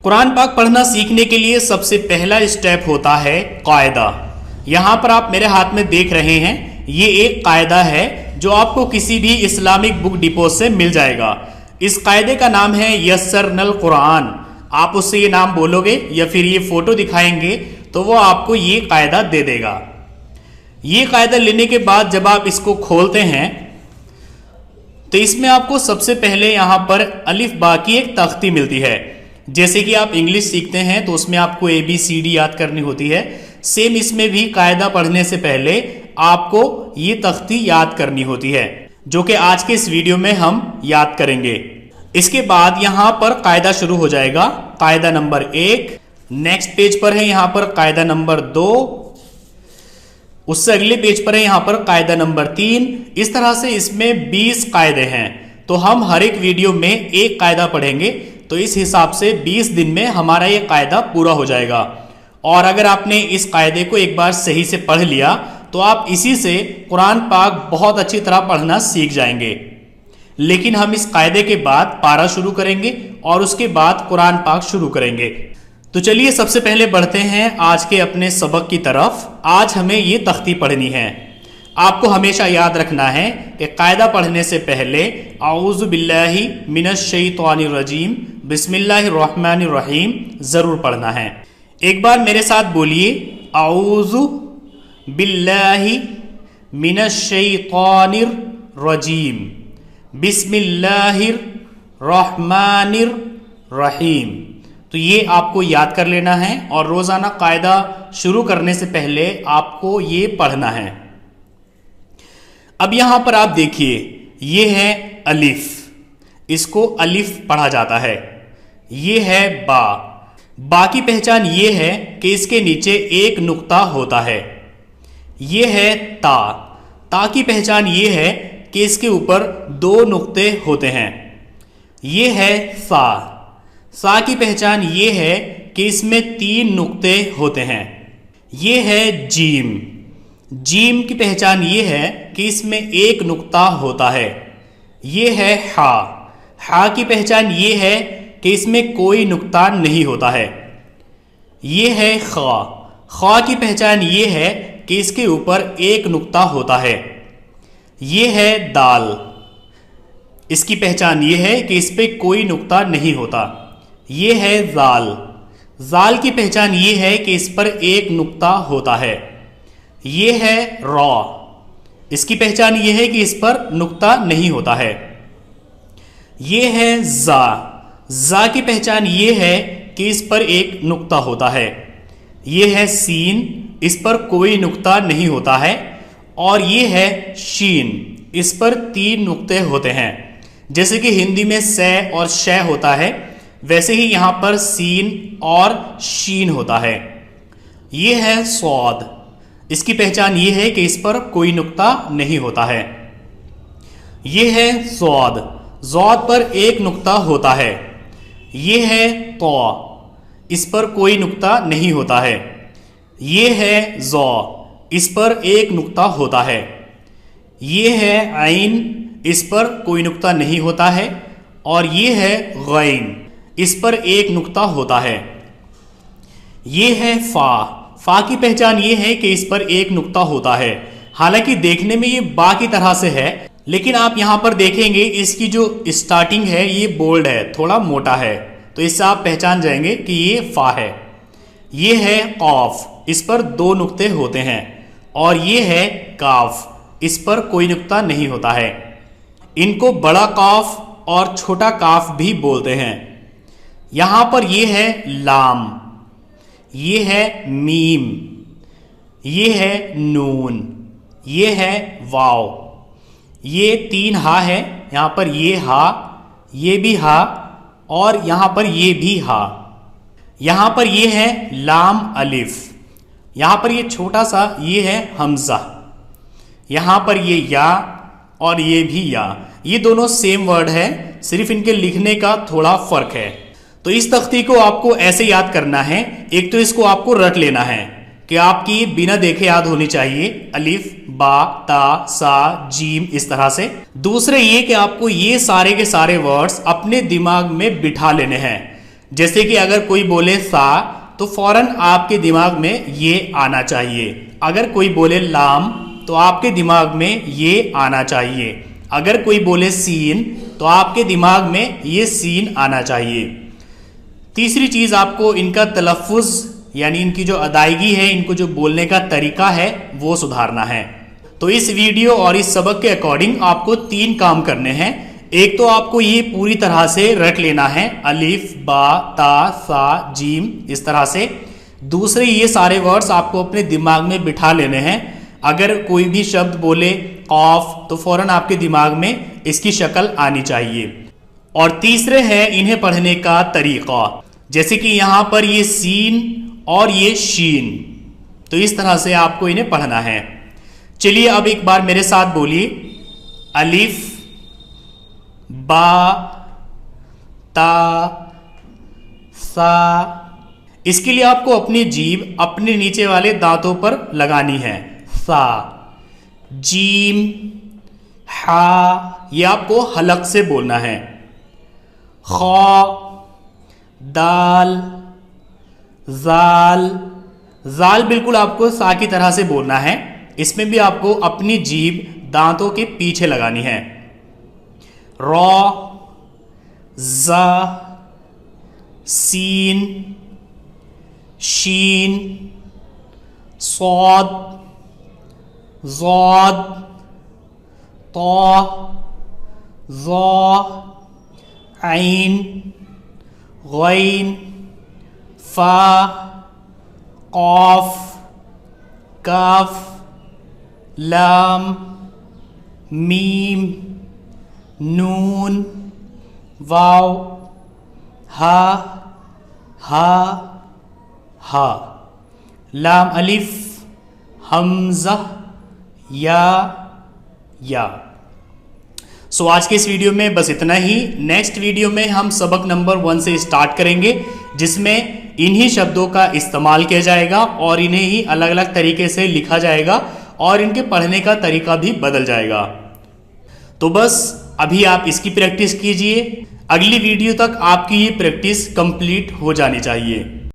कुरान पाक पढ़ना सीखने के लिए सबसे पहला स्टेप होता है कायदा। यहाँ पर आप मेरे हाथ में देख रहे हैं, ये एक कायदा है जो आपको किसी भी इस्लामिक बुक डिपो से मिल जाएगा। इस कायदे का नाम है यस्सरनल कुरान। आप उससे ये नाम बोलोगे या फिर ये फोटो दिखाएंगे तो वो आपको ये कायदा दे देगा। ये कायदा लेने के बाद जब आप इसको खोलते हैं तो इसमें आपको सबसे पहले यहाँ पर अलिफ बा की एक तख्ती मिलती है। जैसे कि आप इंग्लिश सीखते हैं तो उसमें आपको ABCD याद करनी होती है, सेम इसमें भी कायदा पढ़ने से पहले आपको ये तख्ती याद करनी होती है, जो कि आज के इस वीडियो में हम याद करेंगे। इसके बाद यहाँ पर कायदा शुरू हो जाएगा। कायदा नंबर 1 नेक्स्ट पेज पर है, यहाँ पर कायदा नंबर 2, उससे अगले पेज पर है यहाँ पर कायदा नंबर 3। इस तरह से इसमें 20 कायदे हैं। तो हम हर एक वीडियो में एक कायदा पढ़ेंगे, तो इस हिसाब से 20 दिन में हमारा ये कायदा पूरा हो जाएगा। और अगर आपने इस कायदे को एक बार सही से पढ़ लिया तो आप इसी से कुरान पाक बहुत अच्छी तरह पढ़ना सीख जाएंगे। लेकिन हम इस कायदे के बाद पारा शुरू करेंगे और उसके बाद कुरान पाक शुरू करेंगे। तो चलिए सबसे पहले बढ़ते हैं आज के अपने सबक की तरफ। आज हमें ये तख्ती पढ़नी है। आपको हमेशा याद रखना है कि कायदा पढ़ने से पहले आऊज़ु बिल्लाहि मिनश शैतानिर रजीम बिस्मिल्लाहिर रहमानिर रहीम जरूर पढ़ना है। एक बार मेरे साथ बोलिए, आऊज़ु बिल्लाहि मिनश शैतानिर रजीम बिस्मिल्लाहिर रहमानिर रहीम। तो ये आपको याद कर लेना है और रोजाना कायदा शुरू करने से पहले आपको ये पढ़ना है। अब यहां पर आप देखिए, ये है अलिफ, इसको अलिफ पढ़ा जाता है। ये है बा, बा की पहचान ये है कि इसके नीचे एक नुक्ता होता है। ये है ता, ता की पहचान ये है कि इसके ऊपर 2 नुक्ते होते हैं। ये है सा, सा की पहचान ये है कि इसमें 3 नुक्ते होते हैं। ये है जीम, जीम की पहचान ये है कि इसमें एक नुक्ता होता है। ये है हा, हा की पहचान ये है कि इसमें कोई नुक्ता नहीं होता है। ये है खा, खा की पहचान ये है कि इसके ऊपर एक नुक्ता होता है। ये है दाल, इसकी पहचान ये है कि इस पर कोई नुक्ता नहीं होता। ये है जाल, जाल की पहचान ये है कि इस पर एक नुक्ता होता है। ये है रॉ, इसकी पहचान ये है कि इस पर नुक्ता नहीं होता है। ये है जा, जा की पहचान ये है कि इस पर एक नुक्ता होता है। ये है सीन, इस पर कोई नुक्ता नहीं होता है। और ये है शीन, इस पर 3 नुक्ते होते हैं। जैसे कि हिंदी में से और शय होता है, वैसे ही यहां पर सीन और शीन होता है। ये है सौद, इसकी पहचान ये है कि इस पर कोई नुक्ता नहीं होता है। ये है सौद, जौद पर एक नुक्ता होता है। ये है तो, इस पर कोई नुक्ता नहीं होता है। ये है जौ, इस पर एक नुक्ता होता है। ये है आइन, इस पर कोई नुक्ता नहीं होता है। और ये है गैन, इस पर एक नुक्ता होता है। ये है फा, फा की पहचान ये है कि इस पर एक नुक्ता होता है। हालांकि देखने में ये बा की तरह से है, लेकिन आप यहां पर देखेंगे इसकी जो स्टार्टिंग है ये बोल्ड है, थोड़ा मोटा है, तो इससे आप पहचान जाएंगे कि ये फा है। ये है कौफ, इस पर 2 नुक्ते होते हैं। और ये है काफ, इस पर कोई नुक्ता नहीं होता है। इनको बड़ा काफ और छोटा काफ भी बोलते हैं। यहां पर ये है लाम, ये है मीम, ये है नून, ये है वाव। ये 3 हा है, यहां पर ये हा, ये भी हा और यहां पर ये भी हा। यहां पर ये है लाम अलिफ, यहां पर ये छोटा सा ये है हमजा। यहां पर ये या और ये भी या, ये दोनों सेम वर्ड है, सिर्फ इनके लिखने का थोड़ा फर्क है। तो इस तख्ती को आपको ऐसे याद करना है। एक तो इसको आपको रट लेना है कि आपकी बिना देखे याद होनी चाहिए, अलिफ बा ता सा जीम, इस तरह से। दूसरे ये कि आपको ये सारे के सारे वर्ड्स अपने दिमाग में बिठा लेने हैं। जैसे कि अगर कोई बोले सा तो फौरन आपके दिमाग में ये आना चाहिए। अगर कोई बोले लाम तो आपके दिमाग में ये आना चाहिए। अगर कोई बोले सीन तो आपके दिमाग में ये सीन आना चाहिए। तीसरी चीज़, आपको इनका तलफ़ुज़ यानी इनकी जो अदायगी है, इनको जो बोलने का तरीका है वो सुधारना है। तो इस वीडियो और इस सबक के अकॉर्डिंग आपको 3 काम करने हैं। एक तो आपको ये पूरी तरह से रट लेना है, अलिफ बा ता सा जीम, इस तरह से। दूसरे, ये सारे वर्ड्स आपको अपने दिमाग में बिठा लेने हैं। अगर कोई भी शब्द बोले ऑफ तो फौरन आपके दिमाग में इसकी शक्ल आनी चाहिए। और तीसरे है इन्हें पढ़ने का तरीका, जैसे कि यहाँ पर ये सीन और ये शीन, तो इस तरह से आपको इन्हें पढ़ना है। चलिए अब एक बार मेरे साथ बोलिए, अलिफ बा ता सा। इसके लिए आपको अपनी जीभ अपने नीचे वाले दांतों पर लगानी है। सा, जीम, हा, ये आपको हलक से बोलना है। खा, दाल, जाल। जाल बिल्कुल आपको सा की तरह से बोलना है। इसमें भी आपको अपनी जीभ दांतों के पीछे लगानी है। रॉ, ज़ा, सीन, शीन, सौद, ज़ौद, तौ, ज़ौ, ऐन, गैन, फा, क़ाफ, काफ, लाम, मीम, नून, वाव, हा, हा, लाम अलिफ, हमज़ा, या। सो आज के इस वीडियो में बस इतना ही। नेक्स्ट वीडियो में हम सबक नंबर 1 से स्टार्ट करेंगे, जिसमें इन्हीं शब्दों का इस्तेमाल किया जाएगा और इन्हें ही अलग अलग तरीके से लिखा जाएगा और इनके पढ़ने का तरीका भी बदल जाएगा। तो बस अभी आप इसकी प्रैक्टिस कीजिए। अगली वीडियो तक आपकी ये प्रैक्टिस कंप्लीट हो जानी चाहिए।